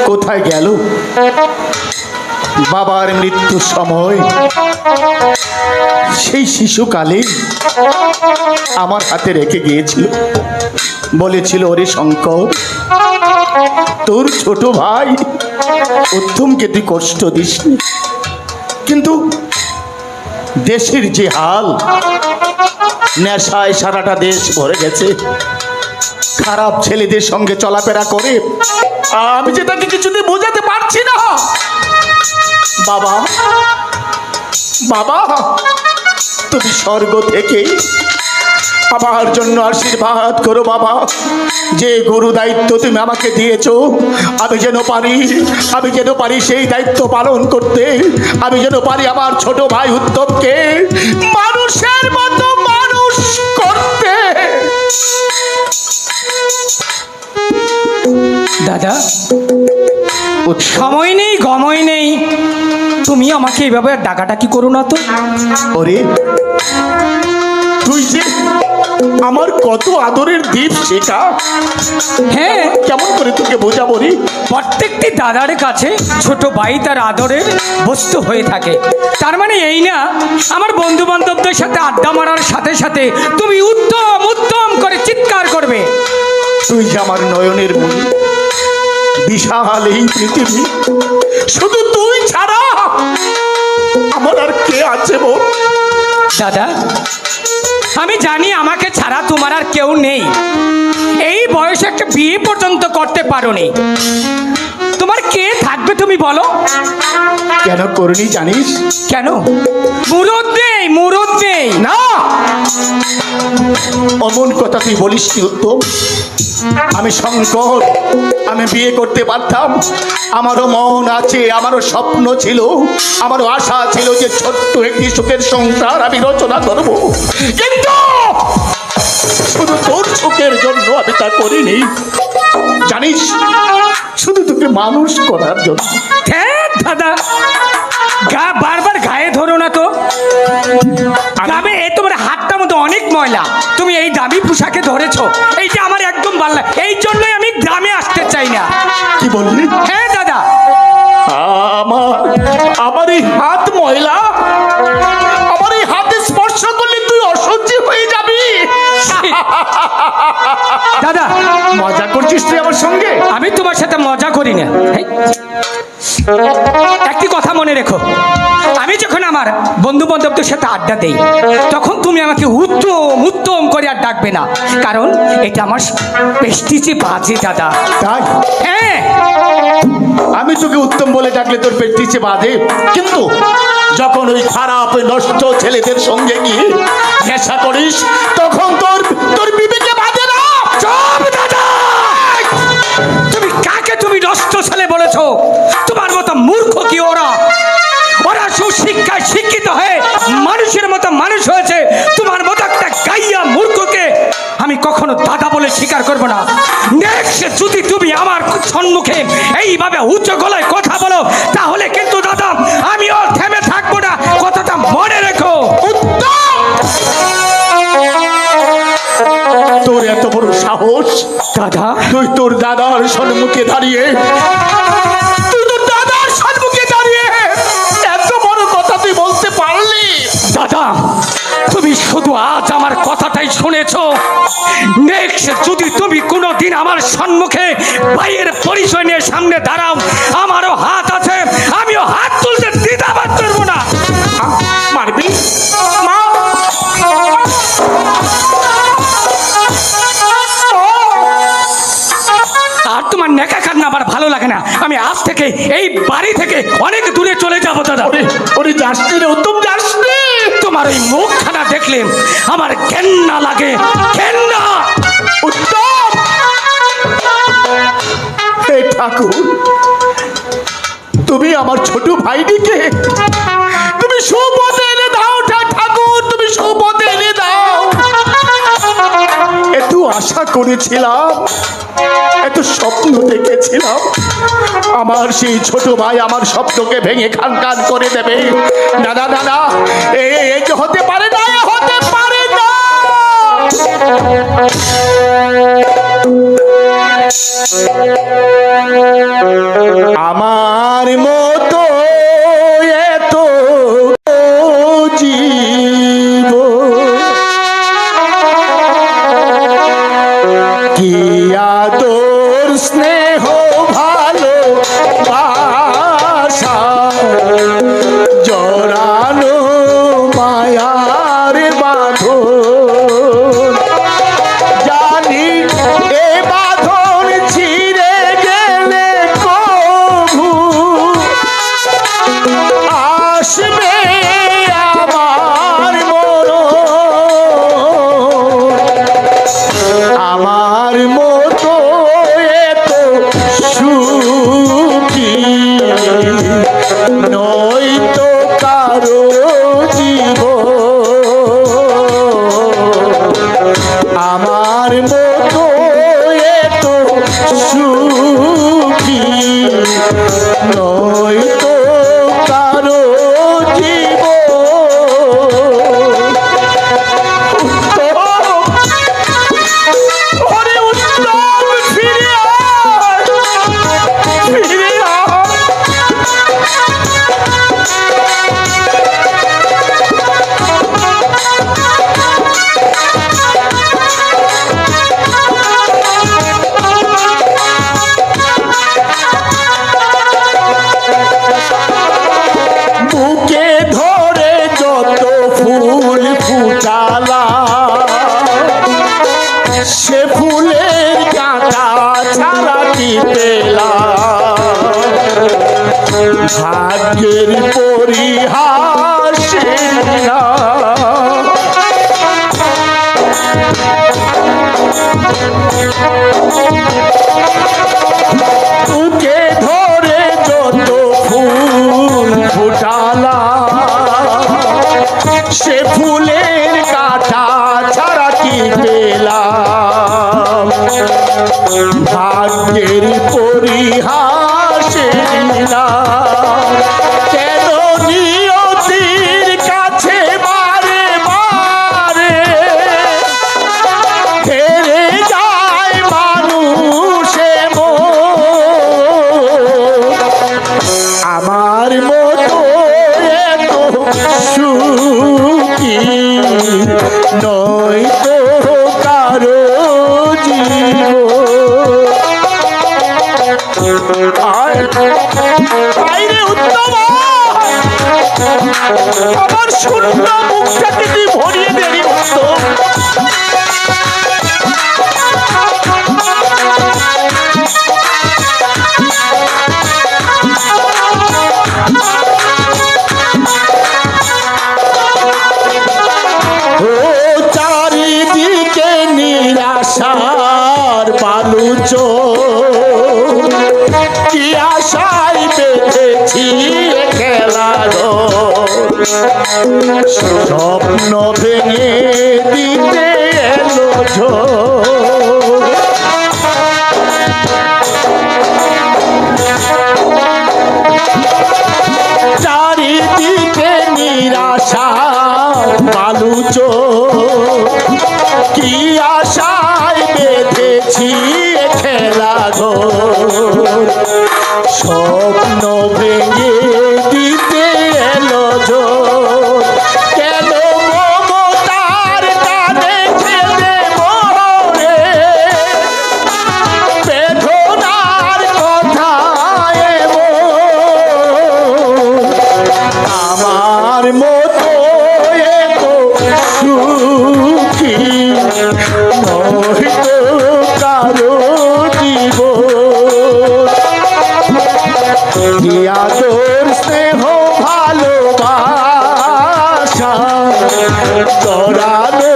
কোথায় গেল? বাবার মৃত্যুর সময় সেই শিশুকালে আমার হাতে রেখে গিয়েছিল, বলেছিল, ওরে শঙ্কর, তোর ছোট ভাই উত্তমকে তুই কষ্ট দিসনি। কিন্তু দেশের যে হাল, নেশায় সারাটা দেশ ভরে গেছে, খারাপ ছেলেদের সঙ্গে চলাফেরা করে আমি যে তাকে কিছুতে বোঝাতে পারছি না। বাবা, বাবা, তুমি স্বর্গ থেকে আমার জন্য আশীর্বাদ করো বাবা। যে গুরু দায়িত্ব তুমি আমাকে দিয়েছো, আমি যেন পারি সেই দায়িত্ব পালন করতে। আমি যেন পারি আমার ছোট ভাই উত্তমকে মানুষের মতো মানুষ করতে। দাদা, সময় নেই, গময় নেই, তুমি আমাকে এইভাবে ডাকাডাকি করো না তো। ওরে, তুই যে আমার কত আদরের দ্বীপ, সেটা হ্যাঁ, কেমন করে তোকে বোঝাবো রে? প্রত্যেকটি দাদার কাছে ছোট ভাই তার আদরের বস্তু হয়ে থাকে। তার মানে এই না আমার বন্ধু বান্ধবদের সাথে আড্ডা মারার সাথে সাথে তুমি উত্তম উত্তম করে চিৎকার করবে। তুই যে আমার নয়নের মনি, বিশাল এই পৃথিবী, শুধু তুই ছাড়া আমার আর কে আছে বল? দাদা, আমি জানি আমাকে ছাড়া তোমার আর কেউ নেই। এই বয়সে একটা বিয়ে পর্যন্ত করতে পারোনি, তোমার কে থাকবে তুমি বলো? কেন করনি জানিস? কেন? মুরদ নেই, মুরদ নেই। না, অমন কথা তুই বলিস নি উত্তম। আমি শঙ্কর, আমি বিয়ে করতে পারতাম। আমারও মন আছে, আমারও স্বপ্ন ছিল, আমারও আশা ছিল যে ছোট্ট একটি সুখের সংসার আমি রচনা করব। কিন্তু শুধু তোর সুখের জন্য আমি তা করিনি জানিস, শুধু তোকে মানুষ করার জন্য। দাদা, বারবার গায়ে ধরো না তো। গ্রামে তোমার হাতটা মতো অনেক ময়লা, তুমি এই দামি পোশাকে ধরেছো, এইটা আমার একদম ভালো লাগে। এই জন্যই আমি গ্রামে আসতে চাই না। কি বললি? হ্যাঁ দাদা, আমার এই হাত ময়লা, আমার এই হাতে স্পর্শ করলে তুই অসহ্য হয়ে যাবি। দাদা, মজা করছিস তুই আমার সঙ্গে? আমি তোমার সাথে মজা করি না। একটি কথা মনে রেখো, আমি যখন আমার বন্ধু বান্ধবদের সাথে আড্ডা দেই তখন তুমি আমাকে উত্তম উত্তম করে আর ডাকবে না, কারণ এটা আমার প্রেস্টিজে বাজে দাদা। তাই? হ্যাঁ, আমি তোকে উত্তম বলে ডাকলে তোর পেটিছে বাঁধে, কিন্তু যখন ওই খারাপ নষ্ট ছেলেদের সঙ্গে গিয়ে নেশা করিস তখন তোর বিবেকে বাঁধে না। চুপ দাদা, তুমি কাকে তুমি নষ্ট ছেলে বলেছো? তোমার মতো মূর্খ কি ওরা? ওরা সুশিক্ষায় শিক্ষিত হয়ে মানুষের মতো মানুষ হয়েছে। তোমার মতো একটা গাইয়া মূর্খকে আমি কখনো দাদা বলে স্বীকার করব না। নেক্সট যদি তুমি আমার সম্মুখে এইভাবে উচ্চ গলায় কথা বলো তাহলে কিন্তু দাদা আমিও থেমে থাকবো না, কথাটা মনে রেখো। তোর এত বড় সাহস দাদা, তুই তোর দাদার সম্মুখে দাঁড়িয়ে এত বড় কথা তুই বলতে পারলি? দাদা, তুমি শুধু আজ আমার কথাটাই শুনেছো। নেক্সট যদি তুমি কোনোদিন আমার সম্মুখে ভাইয়ের পরিচয় নিয়ে সামনে দাঁড়াও, আমারও হাত আছে, আমিও হাত তুলতে দ্বিধাবোধ করবো না। মারবি? আর তোমার নেকা কান্না আমার ভালো লাগে না। আমি আজ থেকে এই বাড়ি থেকে অনেক দূরে চলে যাবো দাদা। ওরে যাসনি রে উত্তম, যাসনি। তোমার ওই মুখখানা দেখলে আমার ঘেন্না লাগে, ঘেন্না। উত্তম, হে ঠাকুর, তুমি আমার ছোট ভাইটিকে তুমি সুপথে এনে দাও। ঠাকুর, তুমি সুপথে এনে দাও। এত আশা করেছিলাম, এত স্বপ্ন দেখেছিলাম, আমার সেই ছোট ভাই আমার স্বপ্নকে ভেঙে খান খান করে দেবে। দাদা দাদা, এই যে হতে পারে না, হতে পারে না। আমার মতো এত জীব কি আদর স্নেহ ভালো বাসা জড়ানো মায়ার বাঁধন জানি এ বাঁধন ছিঁড়ে গেলে কভু আসবে আমার মরণ আমার মতো এত সুখী নই তো কারো জীব আমার মতো এত সুখী নই তো কারো জীব ওরে উত্তম ফিরে আয়, ফিরে আয়। বুকে ধরে যত ফুল ফুটালা সে ফুলের কাঁটা ছাড়া কি পেলাম ভাগ্যের পরিহাস না বুকে ধরে যত ফুল ফুটালা সে ফুলের কাঁটা ছাড়া কি পেলাম ভাগ্যের পরিহাসে না কেন নিয়তির কাছে বারে বারে হেরে যায় মানুষে আমার মতো এত সুখী নয় তো কারো জীব আইরে উত্তম আমার শূন্য মুখটাকে তুই ভরিয়ে দেরি উত্তম ও চারিদিকে নিরাশার বালুচ কি আশায় বেঁধেছি খেলার স্বপ্ন ভেঙে দিতে এলো ঝড় চারিদিকে নিরাশা বালুচ কি আশায় বেঁধেছি খেলা ঘর স্বপ্ন ভেঙে দিতে এলো ঝড় কেন মমতার টানে খেলে মরে বেদনার কথায় আমার মতো এত সুখী নয়তো কারো জীব কি আদর স্নেহ ভালোবাসা জড়ানো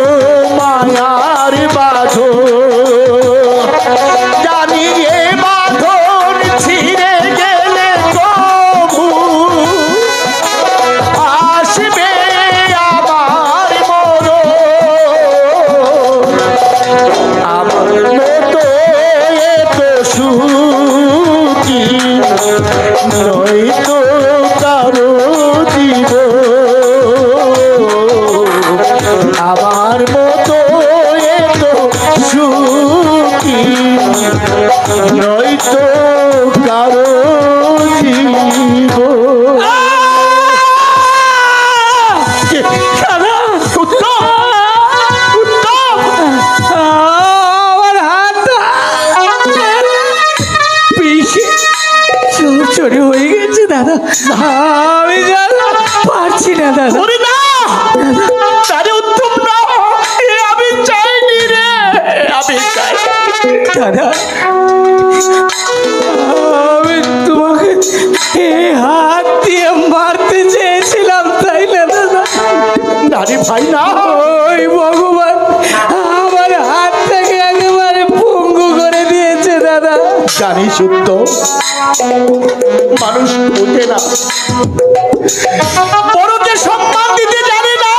মায়ার বাঁধন জানি এ বাঁধন ছিঁড়ে গেলে কভু আসবে আমার মরণ আমার মতো এত সুখী নয়তো কারো জীব আমার মতো এত সুখী নয়তো কারো শুরু হয়ে গেছে দাদা, আমি দাদা পারছি না দাদা। ওরে না, তারে উত্তম না, এ আমি চাইনি রে, আমি চাইনি। দাদা আমি তোমাকে এই হাত দিয়ে মারতে চেয়েছিলাম, তাই না দাদা? না রে ভাই না, ওই ভগবান আমার হাত থেকে একেবারে পঙ্গু করে দিয়েছে দাদা। জানিস উত্তম, মানুষ বোঝে না, বড়কে সম্মান দিতে জানে না,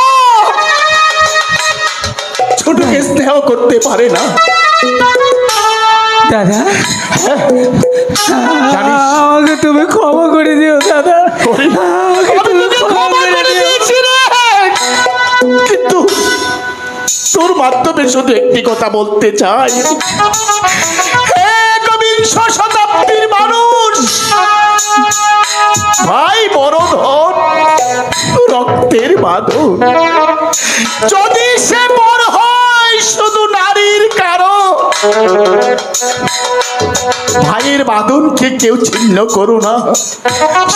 ছোটকে স্নেহ করতে পারে না। দাদা জানিস, আমাকে তুমি ক্ষমা করে দিও দাদা, করে না। আমাকে আমি তুমি তোকে ক্ষমা ক্ষমা করে করে দিও। দিয়েছি রে। কিন্তু তোর মাধ্যমে শুধু একটি কথা বলতে চাই, হে একবিংশ শতাব্দীর মানুষ, ভাই বড় ধন, রক্তের বাঁধন, যদি সে বড় হয় শুধু নারীর কারণ, ভাইয়ের বাঁধনকে কেউ ছিন্ন করো না।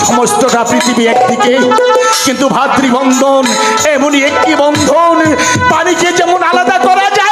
সমস্তটা পৃথিবী একদিকে, কিন্তু ভাতৃবন্ধন এমনই একটি বন্ধন, পানিকে যেমন আলাদা করা যায়